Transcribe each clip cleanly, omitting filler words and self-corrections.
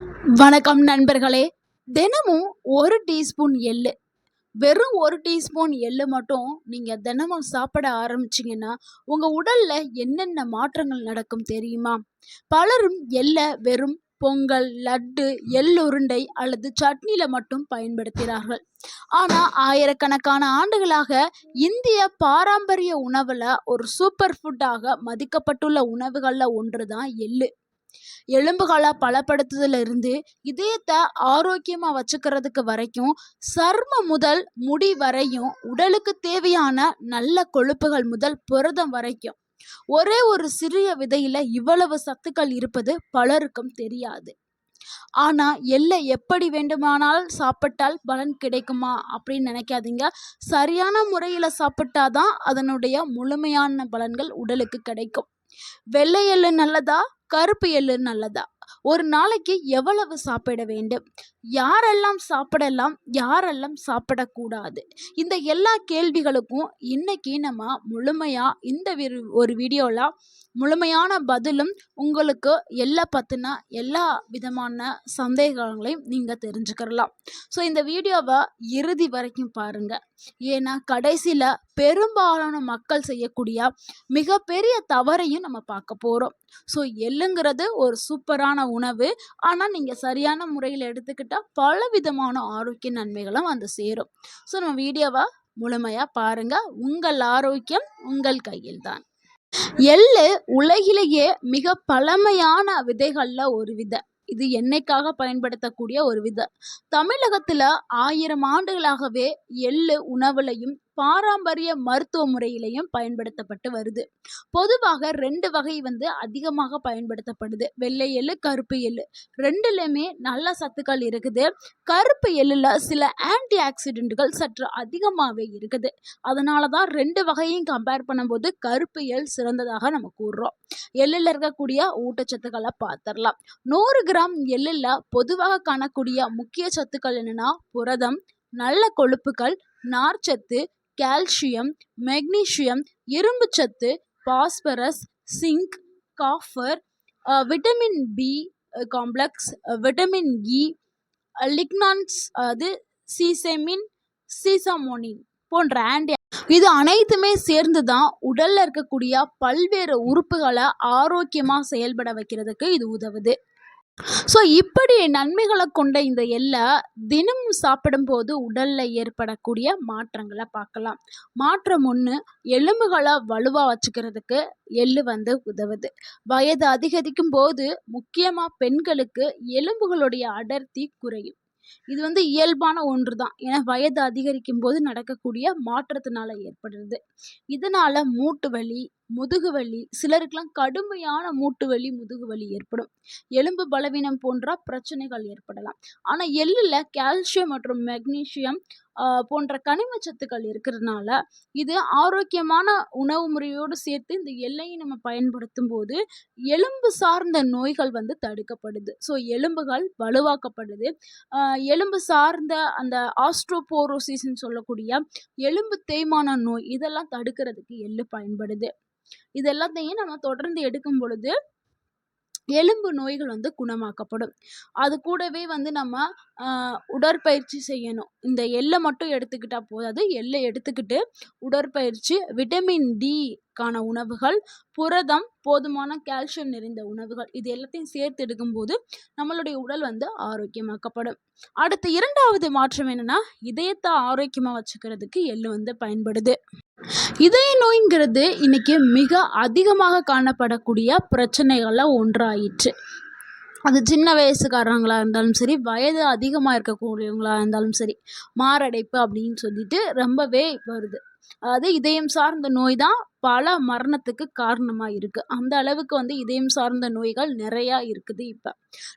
வணக்கம் நண்பர்களே. தினமும் ஒரு டீஸ்பூன் எள்ளு, வெறும் ஒரு டீஸ்பூன் எள்ளு மட்டும் நீங்க தினமும் சாப்பிட ஆரம்பிச்சீங்கன்னா உங்க உடல்ல என்னென்ன மாற்றங்கள் நடக்கும் தெரியுமா? பலரும் எள்ள வெறும் பொங்கல், லட்டு, எள்ளுருண்டை அல்லது சட்னில மட்டும் பயன்படுத்துகிறார்கள். ஆனா ஆயிரக்கணக்கான ஆண்டுகளாக இந்திய பாரம்பரிய உணவுல ஒரு சூப்பர் ஃபுட்டாக மதிக்கப்பட்டுள்ள உணவுகள்ல ஒன்றுதான் எள்ளு. எலும்புகளை பலப்படுத்துதல இருந்து இதயத்தை ஆரோக்கியமா வச்சுக்கிறதுக்கு வரைக்கும், சர்மம் முதல் முடி வரையும், உடலுக்கு தேவையான நல்ல கொழுப்புகள் முதல் புரதம் வரைக்கும் ஒரே ஒரு சிறிய விதையில இவ்வளவு சத்துக்கள் இருப்பது பலருக்கும் தெரியாது. ஆனா எள்ளை எப்படி வேண்டுமானாலும் சாப்பிட்டால் பலன் கிடைக்குமா அப்படின்னு நினைக்காதீங்க. சரியான முறையில சாப்பிட்டாதான் அதனுடைய முழுமையான பலன்கள் உடலுக்கு கிடைக்கும். வெள்ளை எள்ளு நல்லதா, கருப்பு எள்ளு நல்லதா? ஒரு நாளைக்கு எவ்வளவு சாப்பிட வேண்டும்? யாரெல்லாம் சாப்பிடலாம், யாரெல்லாம் சாப்பிடக்கூடாது? இந்த எல்லா கேள்விகளுக்கும் இன்னைக்கு நம்ம முழுமையா இந்த ஒரு வீடியோல முழுமையான பதிலும், உங்களுக்கு பத்தின எல்லா விதமான சந்தேகங்களையும் நீங்க தெரிஞ்சுக்கலாம். ஸோ இந்த வீடியோவை இறுதி வரைக்கும் பாருங்க. ஏன்னா கடைசியில பெரும்பாலான மக்கள் செய்யக்கூடிய மிகப்பெரிய தவறையும் நம்ம பார்க்க போறோம். ஸோ எள்ளுங்கிறது ஒரு சூப்பரான உணவு. ஆனால் நீங்கள் சரியான முறையில் எடுத்துக்கிட்டால் பல விதமான ஆரோக்கிய நன்மைகளும் வந்து சேரும். ஸோ நம்ம வீடியோவை முழுமையாக பாருங்கள். உங்கள் ஆரோக்கியம் உங்கள் கையில் தான். எள்ளு உலகிலேயே மிக பழமையான விதைகள்ல ஒரு விதை. இது எண்ணெய்க்காக பயன்படுத்தக்கூடிய ஒரு விதை. தமிழகத்துல 1000 ஆண்டுகளாகவே எள்ளு உணவுலையும் பாரம்பரிய மருத்துவ முறையிலையும் பயன்படுத்தப்பட்டு வருது. பொதுவாக 2 வகை அதிகமாக பயன்படுத்தப்படுது. வெள்ளை எள்ளு, கருப்பு எள்ளு. 2லையுமே நல்ல சத்துக்கள் இருக்குது. கருப்பு எள்ளுல சில ஆன்டி ஆக்சிடென்ட்கள் சற்று அதிகமாகவே இருக்குது. அதனால தான் 2 வகையும் கம்பேர் பண்ணும்போது கருப்பு எள் சிறந்ததாக நம்ம கூறுறோம். எள்ளில் இருக்கக்கூடிய ஊட்டச்சத்துக்களை பார்த்துடலாம். 100 கிராம் எள்ளில் பொதுவாக காணக்கூடிய முக்கிய சத்துக்கள் என்னன்னா புரதம், நல்ல கொழுப்புகள், நார்ச்சத்து, கால்சியம், மெக்னீசியம், இரும்பு சத்து, phosphorus, zinc, copper, vitamin B complex, vitamin E, lignans, அது சீசெமின், சீசாமோனின் போன்ற ஆன்டி இது அனைத்துமே சேர்ந்து தான் உடல்ல இருக்கக்கூடிய பல்வேறு உறுப்புகளை ஆரோக்கியமா செயல்பட வைக்கிறதுக்கு இது உதவுது. ஸோ இப்படி நன்மைகளை கொண்ட இந்த எள்ளை தினமும் சாப்பிடும்போது உடல்ல ஏற்படக்கூடிய மாற்றங்களை பார்க்கலாம். மாற்றம் ஒன்று, எலும்புகளை வலுவாக வச்சுக்கிறதுக்கு எள்ளு உதவுது. வயது அதிகரிக்கும் போது முக்கியமாக பெண்களுக்கு எலும்புகளுடைய அடர்த்தி குறையும். இது இயல்பான ஒன்று தான். ஏன்னா வயது அதிகரிக்கும் போது நடக்கக்கூடிய மாற்றத்தினால ஏற்படுறது. இதனால மூட்டு வலி, முதுகு வலி, சிலருக்கெல்லாம் கடுமையான மூட்டு வலி, முதுகு வலி ஏற்படும். எலும்பு பலவீனம் போன்ற பிரச்சனைகள் ஏற்படலாம். ஆனா எள்ளுல கால்சியம் மற்றும் மெக்னீசியம் போன்ற கனிம சத்துக்கள் இருக்கிறதுனால இது ஆரோக்கியமான உணவு முறையோடு சேர்த்து இந்த எள்ளையும் நம்ம பயன்படுத்தும் போது எலும்பு சார்ந்த நோய்கள் தடுக்கப்படுது. ஸோ எலும்புகள் வலுவாக்கப்படுது. எலும்பு சார்ந்த அந்த ஆஸ்ட்ரோபோரோசிஸ்ன்னு சொல்லக்கூடிய எலும்பு தேய்மான நோய் இதெல்லாம் தடுக்கிறதுக்கு எள்ளு பயன்படுது. இது எல்லாத்தையும் நம்ம தொடர்ந்து எடுக்கும் பொழுது எலும்பு நோய்கள் குணமாக்கப்படும். அது கூடவே நம்ம உடற்பயிற்சி செய்யணும். இந்த எள்ளை மட்டும் எடுத்துக்கிட்டா போதாது. எள்ளை எடுத்துக்கிட்டு உடற்பயிற்சி, விட்டமின் டி கான உணவுகள், புரதம், போதுமான கால்சியம் நிறைந்த உணவுகள் இது எல்லாத்தையும் சேர்த்து எடுக்கும்போது நம்மளுடைய உடல் ஆரோக்கியமாக்கப்படும். அடுத்த 2வது மாற்றம் என்னன்னா, இதயத்தை ஆரோக்கியமா வச்சுக்கிறதுக்கு எள்ளு பயன்படுது. இதய நோய்ங்கிறது இன்னைக்கு மிக அதிகமாக காணப்படக்கூடிய பிரச்சனைகள்ல ஒன்றாயிற்று. அது சின்ன வயசுக்காரங்களா இருந்தாலும் சரி, வயது அதிகமாக இருக்கக்கூடியவங்களா இருந்தாலும் சரி, மாரடைப்பு அப்படின்னு சொல்லிட்டு ரொம்பவே வருது. அதாவது இதயம் சார்ந்த நோய் தான் பல மரணத்துக்கு காரணமாக இருக்குது. அந்த அளவுக்கு இதயம் சார்ந்த நோய்கள் நிறையா இருக்குது. இப்போ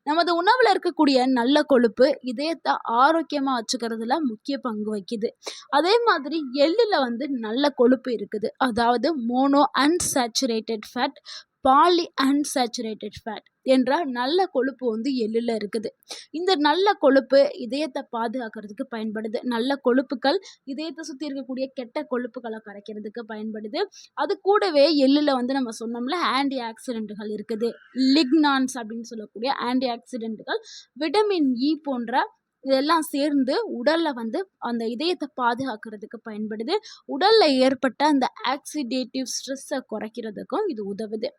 நமது உணவில் இருக்கக்கூடிய நல்ல கொழுப்பு இதயத்தை ஆரோக்கியமாக வச்சுக்கிறதுல முக்கிய பங்கு வகிக்குது. அதே மாதிரி எள்ளில் நல்ல கொழுப்பு இருக்குது. அதாவது mono unsaturated fat, poly unsaturated fat என்ற நல்ல கொழுப்பு வந்து எள்ளுல இருக்குது. இந்த நல்ல கொழுப்பு இதயத்தை பாதுகாக்கிறதுக்கு பயன்படுது. நல்ல கொழுப்புக்கள் இதயத்தை சுத்தி இருக்கக்கூடிய கெட்ட கொழுப்புகளை கரைக்கிறதுக்கு பயன்படுது. அது கூடவே எள்ளுல வந்து நம்ம சொன்னோம்ல ஆன்டி ஆக்சிடென்ட்கள் இருக்குது. லிக்னான்ஸ் அப்படின்னு சொல்லக்கூடிய ஆன்டி ஆக்சிடென்ட்கள், விட்டமின் இ போன்ற இதெல்லாம் சேர்ந்து உடல்ல வந்து அந்த இதயத்தை பாதுகாக்கிறதுக்கு பயன்படுது. உடல்ல ஏற்பட்ட அந்த ஆக்சிடேட்டிவ் ஸ்ட்ரெஸ்ஸை குறைக்கிறதுக்கும் இது உதவுது.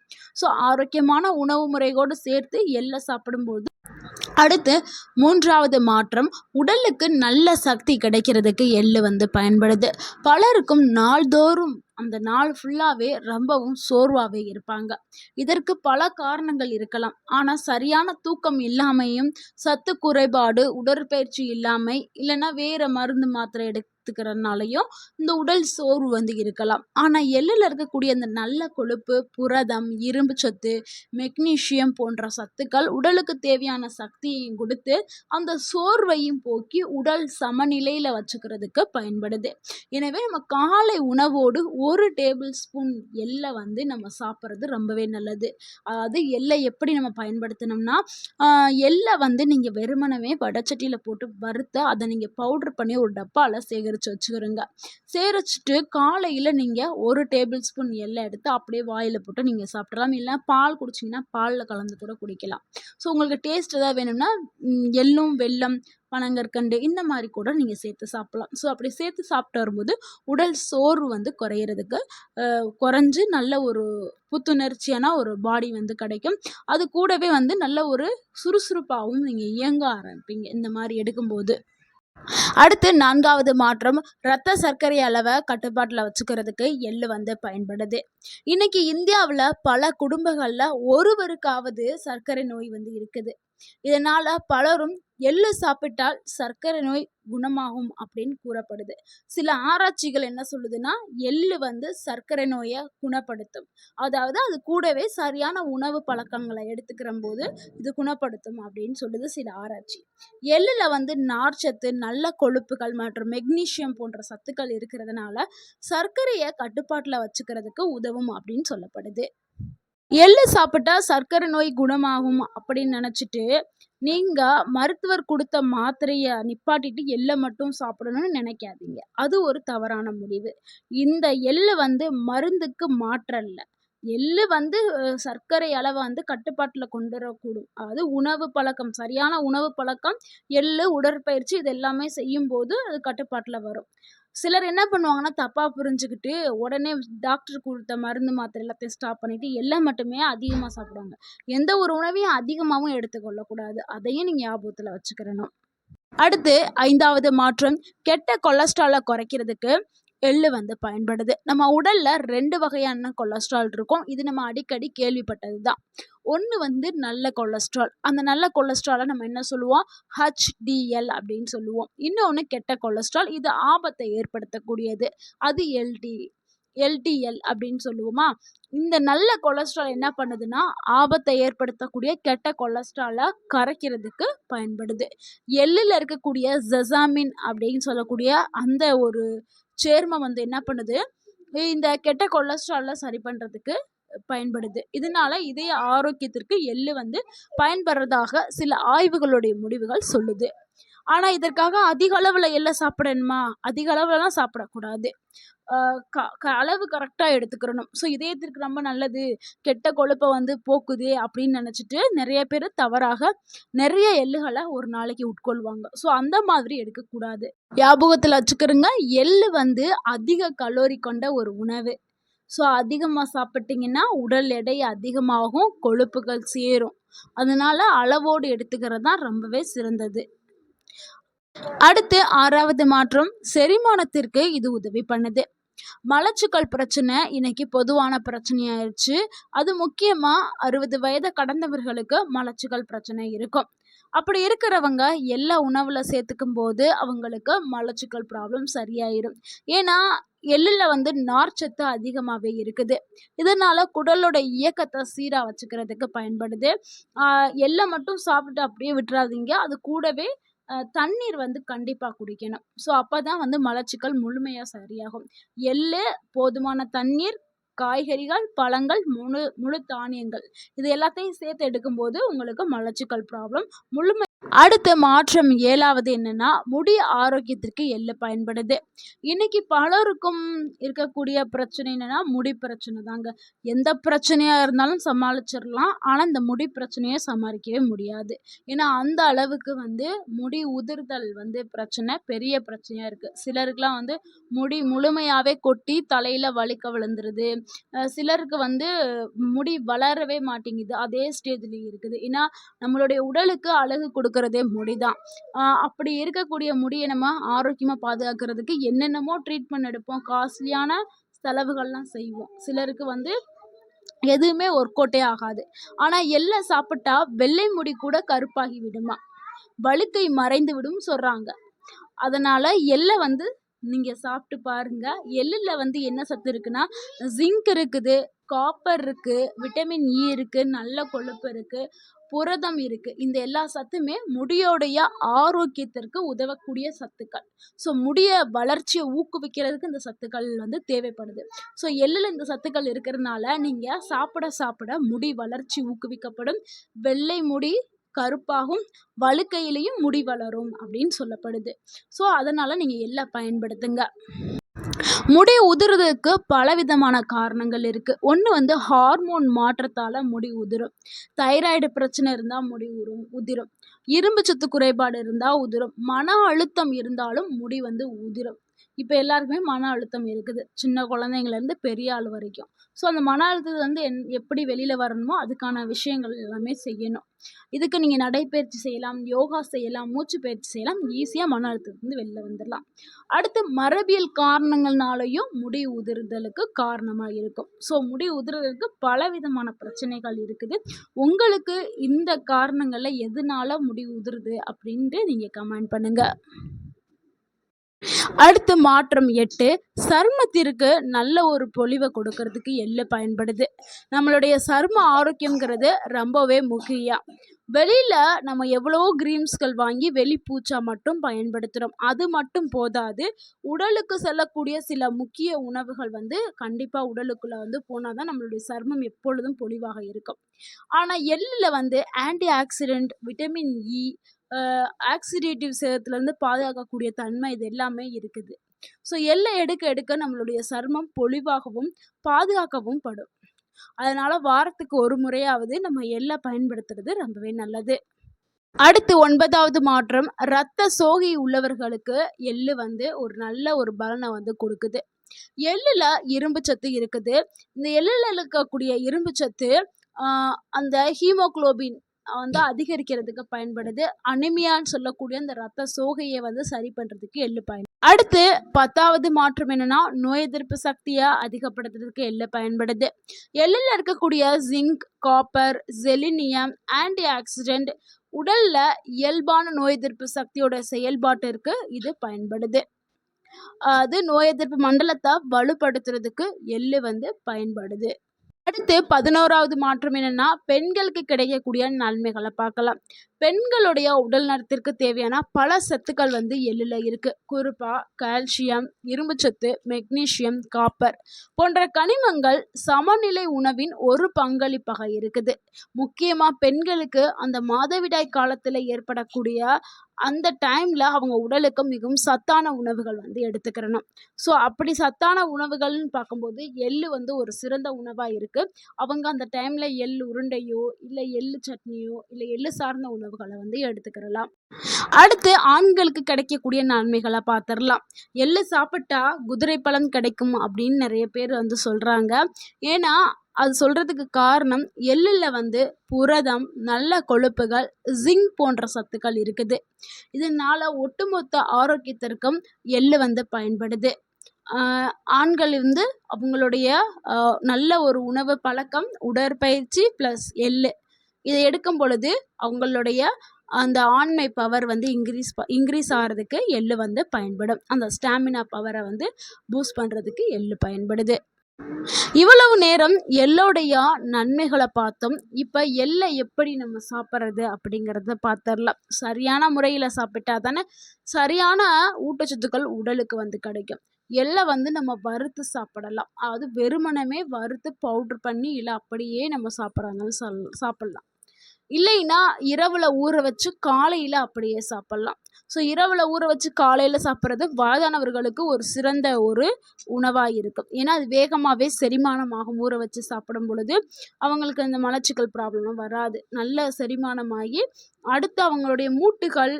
ஸோ ஆரோக்கியமான உணவு முறையோடு சேர்த்து எள்ளை சாப்பிடும்போது அடுத்து 3வது மாற்றம், உடலுக்கு நல்ல சக்தி கிடைக்கிறதுக்கு எள்ளு வந்து பயன்படுது. பலருக்கும் நாள்தோறும் அந்த நாள் ஃபுல்லாவே ரொம்பவும் சோர்வாவே இருப்பாங்க. இதற்கு பல காரணங்கள் இருக்கலாம். ஆனா சரியான தூக்கம் இல்லாமையும், சத்து குறைபாடு, உடற்பயிற்சி இல்லாமை, இல்லைன்னா வேற மருந்து மாத்திரை எடுத்துக்கிறதுனாலையும் இந்த உடல் சோர்வு வந்து இருக்கலாம். ஆனா எள்ளுல இருக்கக்கூடிய அந்த நல்ல கொழுப்பு, புரதம், இரும்பு சத்து, மெக்னீசியம் போன்ற சத்துக்கள் உடலுக்கு தேவையான சக்தியையும் கொடுத்து அந்த சோர்வையும் போக்கி உடல் சமநிலையில வச்சுக்கிறதுக்கு பயன்படுது. எனவே நம்ம காலை உணவோடு 1 டேபிள் ஸ்பூன் எள்ளை வந்து நம்ம சாப்பிட்றது ரொம்பவே நல்லது. அதாவது எள்ளை எப்படி நம்ம பயன்படுத்தணும்னா, எள்ளை வந்து நீங்கள் வெறுமனவே வடச்சட்டியில் போட்டு வறுத்து அதை நீங்கள் பவுட்ரு பண்ணி ஒரு டப்பாவில் சேகரித்து வச்சுக்கிறோங்க. சேகரிச்சுட்டு காலையில் நீங்கள் 1 டேபிள் ஸ்பூன் எள்ளை எடுத்து அப்படியே வாயில் போட்டு நீங்கள் சாப்பிட்றலாம். இல்லை பால் குடிச்சிங்கன்னா பாலில் கலந்து கூட குடிக்கலாம். ஸோ உங்களுக்கு டேஸ்ட் எதாவது வேணும்னா எள்ளும் வெல்லம், பனங்கற்கண்டு இந்த மாதிரி கூட நீங்கள் சேர்த்து சாப்பிட்லாம். ஸோ அப்படி சேர்த்து சாப்பிட்டு வரும்போது உடல் சோர்வு வந்து குறையிறதுக்கு குறைஞ்சு நல்ல ஒரு புத்துணர்ச்சியான ஒரு பாடி வந்து கிடைக்கும். அது கூடவே வந்து நல்ல ஒரு சுறுசுறுப்பாகவும் நீங்கள் இயங்க ஆரம்பிப்பீங்க இந்த மாதிரி எடுக்கும்போது. அடுத்து 4வது மாற்றம், இரத்த சர்க்கரை அளவை கட்டுப்பாட்டில் வச்சுக்கிறதுக்கு எள்ளு வந்து பயன்படுது. இன்னைக்கு இந்தியாவில் பல குடும்பங்களில் ஒருவருக்காவது சர்க்கரை நோய் வந்து இருக்குது. இதனால பலரும் எள்ளு சாப்பிட்டால் சர்க்கரை நோய் குணமாகும் அப்படின்னு கூறப்படுது. சில ஆராய்ச்சிகள் என்ன சொல்லுதுன்னா, எள்ளு வந்து சர்க்கரை நோயை குணப்படுத்தும். அதாவது அது கூடவே சரியான உணவு பழக்கங்களை எடுத்துக்கிற போது இது குணப்படுத்தும் அப்படின்னு சொல்லுது சில ஆராய்ச்சி. எள்ளுல வந்து நார்ச்சத்து, நல்ல கொழுப்புகள் மற்றும் மெக்னீசியம் போன்ற சத்துக்கள் இருக்கிறதுனால சர்க்கரையை கட்டுப்பாட்டில் வச்சுக்கிறதுக்கு உதவும் அப்படின்னு சொல்லப்படுது. எள்ளு சாப்பிட்டா சர்க்கரை நோய் குணமாகும் அப்படின்னு நினச்சிட்டு நீங்கள் மருத்துவர் கொடுத்த மாத்திரையை நிப்பாட்டிட்டு எள்ளை மட்டும் சாப்பிடணும்னு நினைக்காதீங்க. அது ஒரு தவறான முடிவு. இந்த எள்ளு வந்து மருந்துக்கு மாற்றல்ல. எள்ளு வந்து சர்க்கரை அளவை வந்து கட்டுப்பாட்டில் கொண்டு வரக்கூடும். அதாவது உணவு பழக்கம், சரியான உணவு பழக்கம், எள்ளு, உடற்பயிற்சி இது எல்லாமே செய்யும்போது அது கட்டுப்பாட்டில் வரும். சிலர் என்ன பண்ணுவாங்கன்னா தப்பாக புரிஞ்சுக்கிட்டு உடனே டாக்டர் கொடுத்த மருந்து மாத்திரை எல்லாத்தையும் ஸ்டாப் பண்ணிட்டு எள்ளை மட்டுமே அதிகமாக சாப்பிடுவாங்க. எந்த ஒரு உணவையும் அதிகமாகவும் எடுத்துக்கொள்ளக்கூடாது. அதையும் நீங்கள் ஞாபகத்தில் வச்சுக்கிறணும். அடுத்து 5வது மாற்றம், கெட்ட கொலஸ்ட்ராலை குறைக்கிறதுக்கு எள்ளு வந்து பயன்படுது. நம்ம உடல்ல 2 வகையான கொலஸ்ட்ரால் இருக்கும். இது நம்ம அடிக்கடி கேள்விப்பட்டது தான். ஒன்று வந்து நல்ல கொலஸ்ட்ரால். அந்த நல்ல கொலஸ்ட்ராலை நம்ம என்ன சொல்லுவோம், HDL அப்படின்னு சொல்லுவோம். இன்னொன்று கெட்ட கொலஸ்ட்ரால், இது ஆபத்தை ஏற்படுத்தக்கூடியது, அது LDL அப்படின்னு சொல்லுவோமா. இந்த நல்ல கொலஸ்ட்ரால் என்ன பண்ணுதுன்னா ஆபத்தை ஏற்படுத்தக்கூடிய கெட்ட கொலஸ்ட்ராலை கரைக்கிறதுக்கு பயன்படுது. எள்ளில் இருக்கக்கூடிய ஜெசாமின் அப்படின்னு சொல்லக்கூடிய அந்த ஒரு சேர்மம் வந்து என்ன பண்ணுது, இந்த கெட்ட கொலஸ்ட்ராலை சரி பண்ணுறதுக்கு பயன்படுது. இதனால இதய ஆரோக்கியத்திற்கு எள்ளு வந்து பயன்படுறதாக சில ஆய்வுகளுடைய முடிவுகள் சொல்லுது. ஆனால் இதற்காக அதிக அளவில் எள்ளை சாப்பிடணுமா, அதிக அளவுலலாம் சாப்பிடக்கூடாது. அளவு கரெக்டாக எடுத்துக்கிறணும். ஸோ இதயத்திற்கு ரொம்ப நல்லது, கெட்ட கொழுப்பை வந்து போக்குது அப்படின்னு நினச்சிட்டு நிறைய பேர் தவறாக நிறைய எள்ளுகளை ஒரு நாளைக்கு உட்கொள்வாங்க. ஸோ அந்த மாதிரி எடுக்கக்கூடாது. ஞாபகத்தில் வச்சுக்கிறோங்க, எள்ளு வந்து அதிக கலோரி கொண்ட ஒரு உணவு. ஸோ அதிகமாக சாப்பிட்டிங்கன்னா உடல் எடை அதிகமாகும், கொழுப்புகள் சேரும். அதனால அளவோடு எடுத்துக்கிறது தான் ரொம்பவே சிறந்தது. அடுத்து 6வது மாற்றம், செரிமானத்திற்கு இது உதவி பண்ணுது. மலச்சிக்கல் பிரச்சனை இன்னைக்கு பொதுவான பிரச்சனையாயிருச்சு. அது முக்கியமாக 60 வயதை கடந்தவர்களுக்கு மலச்சிக்கல் பிரச்சனை இருக்கும். அப்படி இருக்கிறவங்க எல்லா உணவில் சேர்த்துக்கும் போது அவங்களுக்கு மலச்சிக்கல் ப்ராப்ளம் சரியாயிடும். ஏன்னா எள்ளில் வந்து நார்ச்சத்து அதிகமாகவே இருக்குது. இதனால் குடலோட இயக்கத்தை சீராக வச்சுக்கிறதுக்கு பயன்படுது. எள்ளை மட்டும் சாப்பிட்டு அப்படியே விட்டுறாதீங்க. அது கூடவே தண்ணீர் வந்து கண்டிப்பாக குடிக்கணும். ஸோ அப்போ தான் வந்து மலச்சிக்கல் முழுமையாக சரியாகும். எள்ளு, போதுமான தண்ணீர், காய்கறிகள், பழங்கள், முழு தானியங்கள் இது எல்லாத்தையும் சேர்த்து எடுக்கும்போது உங்களுக்கு மலச்சிக்கல் ப்ராப்ளம் முழுமை. அடுத்த மாற்றம் 7வது என்னன்னா, முடி ஆரோக்கியத்திற்கு எள்ளு பயன்படுது. இன்னைக்கு பலருக்கும் இருக்கக்கூடிய பிரச்சனை என்னன்னா, முடி பிரச்சனை தாங்க. எந்த பிரச்சனையா இருந்தாலும் சமாளிச்சிடலாம். ஆனா, இந்த முடி பிரச்சனைய சமாளிக்கவே முடியாது. ஏன்னா, அந்த அளவுக்கு முடி உதிர்தல் பிரச்சனை பெரிய பிரச்சனையா இருக்கு. சிலருக்குலாம் முடி முழுமையாவே கொட்டி தலையில வழுக்க விழுந்துருது. சிலருக்கு முடி வளரவே மாட்டேங்குது. அதே ஸ்டேஜ்ல இருக்குது. ஏன்னா, நம்மளுடைய உடலுக்கு அழகு கொடுக்கறதே முடிதான். அப்படி இருக்கக்கூடிய முடிய நம்ம ஆரோக்கியமா பாதுகாக்கிறதுக்கு என்னென்னமோ ட்ரீட்மெண்ட் எடுப்போம். காஸ்ட்லியான செலவுகள்லாம் செய்வோம். சிலருக்கு எதுவுமே ஒர்க் அவுட்டே ஆகாது. ஆனா எள்ள சாப்பிட்டா வெள்ளை முடி கூட கருப்பாகி விடுமா, வழுக்கை மறைந்து விடும் சொல்றாங்க. அதனால எள்ள நீங்க சாப்பிட்டு பாருங்க. எள்ளுல என்ன சத்து இருக்குன்னா, ஜிங்க் இருக்குது, காப்பர் இருக்கு, விட்டமின் இ இருக்கு, நல்ல கொழுப்பு இருக்கு, புரதம் இருக்கு. இந்த எல்லா சத்துமே முடியோடைய ஆரோக்கியத்திற்கு உதவக்கூடிய சத்துக்கள். ஸோ முடிய வளர்ச்சியை ஊக்குவிக்கிறதுக்கு இந்த சத்துக்கள் தேவைப்படுது. ஸோ எள்ளுல இந்த சத்துக்கள் இருக்கிறதுனால நீங்க சாப்பிட சாப்பிட முடி வளர்ச்சி ஊக்குவிக்கப்படும், வெள்ளை முடி கருப்பாகும், வழுக்கையிலையும் முடி வளரும் அப்படின்னு சொல்லப்படுது. ஸோ அதனால நீங்க எள்ள பயன்படுத்துங்க. முடி உதிர்றதுக்கு பலவிதமான காரணங்கள் இருக்கு. ஒன்று ஹார்மோன் மாற்றத்தால் முடி உதிரும். தைராய்டு பிரச்சனை இருந்தால் முடி உதிரும். இரும்பு சத்து குறைபாடு இருந்தால் உதிரும். மன அழுத்தம் இருந்தாலும் முடி உதிரும். இப்போ எல்லாருக்குமே மன அழுத்தம் இருக்குது, சின்ன குழந்தைங்கலேருந்து பெரிய ஆள் வரைக்கும். ஸோ அந்த மன அழுத்தத்தை எப்படி வெளியில் வரணுமோ அதுக்கான விஷயங்கள் எல்லாமே செய்யணும். இதுக்கு நீங்கள் நடைப்பயிற்சி செய்யலாம், யோகா செய்யலாம், மூச்சு பயிற்சி செய்யலாம். ஈஸியாக மன அழுத்தத்துலேருந்து வெளியில் வந்துடலாம். அடுத்து மரபியல் காரணங்கள்னாலையும் முடி உதிர்தலுக்கு காரணமாக இருக்கும். ஸோ முடி உதிர்தலுக்கு பலவிதமான பிரச்சனைகள் இருக்குது. உங்களுக்கு இந்த காரணங்களில் எதனால முடி உதிருது அப்படின்ட்டு நீங்கள் கமெண்ட் பண்ணுங்கள். அடுத்து மாற்றம் 8, சருமத்திற்கு நல்ல ஒரு பொலிவை கொடுக்கறதுக்கு எள்ளு பயன்படுது. நம்மளுடைய சரும ஆரோக்கியங்கிறது ரொம்பவே முக்கியம். வெளியில் நம்ம எவ்வளோ கிரீம்ஸ்கள் வாங்கி வெளிப்பூச்சா மட்டும் பயன்படுத்துகிறோம். அது மட்டும் போதாது, உடலுக்கு செல்லக்கூடிய சில முக்கிய உணவுகள் கண்டிப்பாக உடலுக்குள்ளே போனால் தான் நம்மளுடைய சருமம் எப்பொழுதும் பொலிவாக இருக்கும். ஆனால் எள்ளில் antioxidant, vitamin E, oxidative சேதத்துலேருந்து பாதுகாக்கக்கூடிய தன்மை இது எல்லாமே இருக்குது. ஸோ எள்ளை எடுக்க எடுக்க நம்மளுடைய சருமம் பொலிவாகவும் பாதுகாக்கவும் படும். அதனால் வாரத்துக்கு ஒரு முறையாவது நம்ம எள்ளை பயன்படுத்துறது ரொம்பவே நல்லது. அடுத்து 9வது மாற்றம், இரத்த சோகை உள்ளவர்களுக்கு எள்ளு ஒரு நல்ல ஒரு பலனை கொடுக்குது. எள்ளுல இரும்பு சத்து இருக்குது. இந்த எள்ளுல இருக்கக்கூடிய இரும்பு சத்து அந்த ஹீமோகுளோபின் அதிகரிக்கிறதுக்கு பயன்படுது. அனிமியான்னு சொல்லக்கூடிய அந்த ரத்த சோகையை சரி பண்றதுக்கு எள்ளு அடுத்து 10வது மாற்றம் என்னன்னா, நோய் எதிர்ப்பு சக்தியை அதிகப்படுத்துறதுக்கு எள்ளு பயன்படுது. எள்ளுல இருக்கக்கூடிய zinc, copper, selenium, anti accident உடல்ல இயல்பான நோய் எதிர்ப்பு சக்தியோட செயல்பாட்டிற்கு இது பயன்படுது. அது நோய் எதிர்ப்பு மண்டலத்தை வலுப்படுத்துறதுக்கு எள்ளு பயன்படுது. அடுத்து 11வது மாற்றம் என்னன்னா, பெண்களுக்கு கிடைக்கக்கூடிய நன்மைகளை பார்க்கலாம். பெண்களுடைய உடல் நலத்திற்கு தேவையான பல சத்துக்கள் எள்ளுல இருக்கு. குறிப்பா கால்சியம், இரும்புச்சத்து, மெக்னீசியம், காப்பர் போன்ற கனிமங்கள் சமநிலை உணவின் ஒரு பங்களிப்பாக இருக்குது. முக்கியமா பெண்களுக்கு அந்த மாதவிடாய் காலத்துல ஏற்படக்கூடிய அந்த டைம்ல அவங்க உடலுக்கு மிகவும் சத்தான உணவுகள் எடுத்துக்கிறணும். ஸோ அப்படி சத்தான உணவுகள்னு பார்க்கும்போது எள்ளு ஒரு சிறந்த உணவா இருக்கு. அவங்க அந்த டைம்ல எள்ளு உருண்டையோ இல்லை எள்ளு சட்னியோ இல்லை எள்ளு சார்ந்த உணவுகளை எடுத்துக்கிறலாம். அடுத்து ஆண்களுக்கு கிடைக்கக்கூடிய நன்மைகளை பார்த்துடலாம். எள்ளு சாப்பிட்டா குதிரை பலன் கிடைக்கும் அப்படின்னு நிறைய பேர் சொல்றாங்க. ஏன்னா அது சொல்றதுக்கு காரணம் எள்ளுல புரதம், நல்ல கொழுப்புகள், ஜிங்க் போன்ற சத்துக்கள் இருக்குது. இதனால ஒட்டுமொத்த ஆரோக்கியத்திற்கும் எள்ளு பயன்படுது. ஆண்கள் அவங்களுடைய நல்ல ஒரு உணவு பழக்கம், உடற்பயிற்சி ப்ளஸ் எள்ளு இதை எடுக்கும் பொழுது அவங்களுடைய அந்த ஆண்மை பவர் இன்க்ரீஸ் ஆகிறதுக்கு எள்ளு பயன்படும். அந்த ஸ்டாமினா பவரை பூஸ்ட் பண்ணுறதுக்கு எள்ளு பயன்படுது. இவ்வளவு நேரம் எள்ளோடைய நன்மைகளை பார்த்தோம். இப்போ எள்ளை எப்படி நம்ம சாப்பிட்றது அப்படிங்கிறத பார்த்துடலாம். சரியான முறையில் சாப்பிட்டா தானே சரியான ஊட்டச்சத்துக்கள் உடலுக்கு கிடைக்கும். எள்ள வந்து நம்ம வறுத்து சாப்பிடலாம். அது வெறுமனமே வறுத்து பவுடர் பண்ணி, இல்ல அப்படியே நம்ம சாப்பிட்றதா இருந்தாலும் சாப்பிடலாம். இல்லைன்னா, இரவுல ஊற வச்சு காலையில அப்படியே சாப்பிடலாம். ஸோ இரவுல ஊற வச்சு காலையில சாப்பிடுறது வயதானவர்களுக்கு ஒரு சிறந்த ஒரு உணவா இருக்கும். ஏன்னா, அது வேகமாவே செரிமானம் ஆகும். ஊற வச்சு சாப்பிடும் பொழுது, அவங்களுக்கு இந்த மலச்சிக்கல் ப்ராப்ளம்லாம் வராது. நல்ல செரிமானமாகி, அடுத்து அவங்களுடைய மூட்டுகள்,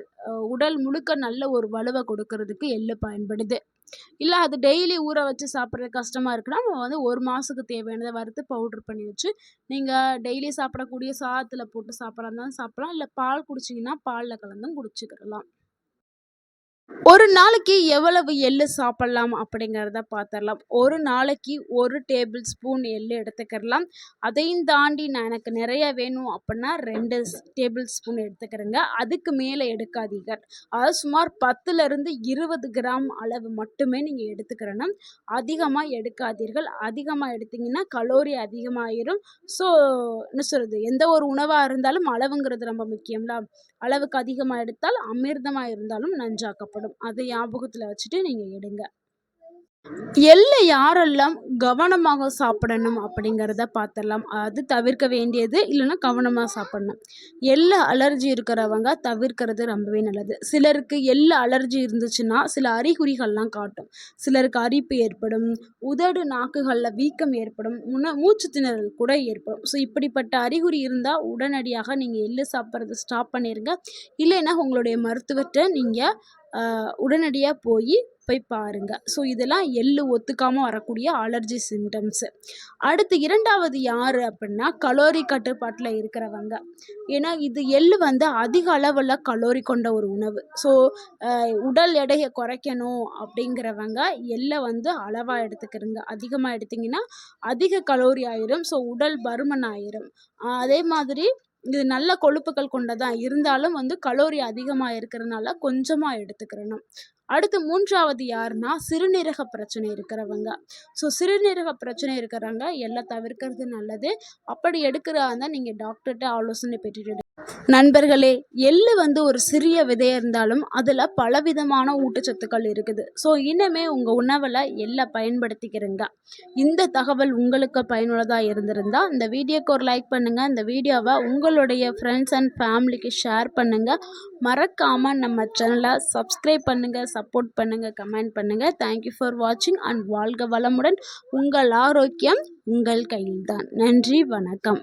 உடல் முழுக்க நல்ல ஒரு வலுவ கொடுக்கறதுக்கு எள்ளு பயன்படுது. இல்ல அது டெய்லி ஊற வச்சு சாப்பிடுறது கஷ்டமா இருக்குன்னா, நம்ம வந்து 1 மாசத்துக்கு தேவையானத வறுத்து பவுடர் பண்ணி வச்சு, நீங்க டெய்லி சாப்பிடக்கூடிய சாதத்துல போட்டு சாப்பிட்றதா இருந்தாலும் சாப்பிடலாம். இல்ல பால் குடிச்சீங்கன்னா, பால்ல கலந்தும் குடிச்சுக்கிடலாம். ஒரு நாளைக்கு எவ்வளவு எள்ளு சாப்பிடலாம் அப்படிங்கிறத பார்த்துரலாம். ஒரு நாளைக்கு 1 டேபிள் ஸ்பூன் எள்ளு எடுத்துக்கிடலாம். அதையும் தாண்டி நான் எனக்கு நிறைய வேணும் அப்படின்னா 2 டேபிள் ஸ்பூன் எடுத்துக்கிறேங்க. அதுக்கு மேலே எடுக்காதீங்க. அதாவது சுமார் 10லிருந்து 20 கிராம் அளவு மட்டுமே நீங்கள் எடுத்துக்கிறணும். அதிகமாக எடுக்காதீர்கள். அதிகமாக எடுத்தீங்கன்னா கலோரி அதிகமாயிரும். ஸோ என்ன சொல்கிறது, எந்த ஒரு உணவாக இருந்தாலும் அளவுங்கிறது ரொம்ப முக்கியம்ல. அளவுக்கு அதிகமாக எடுத்தால் அமிர்தமாக இருந்தாலும் நஞ்சாக்கப்படும். அதை ஞாபகத்தில் வச்சுட்டு நீங்கள் எடுங்க. எள்ள யாரெல்லாம் கவனமாக சாப்பிடணும் அப்படிங்கிறத பார்த்துடலாம். அது தவிர்க்க வேண்டியது, இல்லைன்னா கவனமாக சாப்பிடணும். எள்ள அலர்ஜி இருக்கிறவங்க தவிர்க்கிறது ரொம்பவே நல்லது. சிலருக்கு எள்ள அலர்ஜி இருந்துச்சுன்னா சில அறிகுறிகள்லாம் காட்டும். சிலருக்கு அரிப்பு ஏற்படும், உதடு நாக்குகளில் வீக்கம் ஏற்படும், மூச்சு திணறல் கூட ஏற்படும். ஸோ இப்படிப்பட்ட அறிகுறி இருந்தால் உடனடியாக நீங்கள் எள்ளு சாப்பிட்றத ஸ்டாப் பண்ணிடுங்க. இல்லைன்னா உங்களுடைய மருத்துவர்கிட்ட நீங்கள் உடனடியா போய் பாருங்க. ஸோ இதெல்லாம் எள்ளு ஒத்துக்காமல் வரக்கூடிய அலர்ஜி சிம்டம்ஸு. அடுத்து 2வது யார் அப்படின்னா, கலோரி கட்டுப்பாட்டில் இருக்கிறவங்க. ஏன்னா இது எள்ளு வந்து அதிக அளவில் கலோரி கொண்ட ஒரு உணவு. ஸோ உடல் எடையை குறைக்கணும் அப்படிங்கிறவங்க எள்ளை வந்து அளவாக எடுத்துக்கிறங்க. அதிகமாக எடுத்திங்கன்னா அதிக கலோரி ஆயிரும். ஸோ உடல் பருமன் ஆயிரும். அதே மாதிரி இது நல்ல கொழுப்புகள் கொண்டதா இருந்தாலும் வந்து கலோரி அதிகமாக இருக்கிறனால கொஞ்சமாக எடுத்துக்கிறணும். அடுத்து 3வது யாருன்னா, சிறுநீரக பிரச்சனை இருக்கிறவங்க. ஸோ சிறுநீரக பிரச்சனை இருக்கிறவங்க எல்லாம் தவிர்க்கிறது நல்லது. அப்படி எடுக்கிறதா இருந்தால் நீங்கள் டாக்டர்கிட்ட ஆலோசனை பெற்றுட்டு நண்பர்களே, எள்ளு வந்து ஒரு சிறிய விதையாக இருந்தாலும் அதில் பலவிதமான ஊட்டச்சத்துக்கள் இருக்குது. ஸோ இனிமே உங்கள் உணவில் எள்ளை பயன்படுத்திக்கிறங்க. இந்த தகவல் உங்களுக்கு பயனுள்ளதாக இருந்திருந்தால் இந்த வீடியோக்கு ஒரு லைக் பண்ணுங்கள். இந்த வீடியோவை உங்களுடைய ஃப்ரெண்ட்ஸ் அண்ட் ஃபேமிலிக்கு ஷேர் பண்ணுங்கள். மறக்காமல் நம்ம சேனலை சப்ஸ்கிரைப் பண்ணுங்கள், சப்போர்ட் பண்ணுங்கள், கமெண்ட் பண்ணுங்கள். தேங்க்யூ ஃபார் வாட்சிங் அண்ட் வாழ்க வளமுடன். உங்கள் ஆரோக்கியம் உங்கள் கையில்தான். நன்றி, வணக்கம்.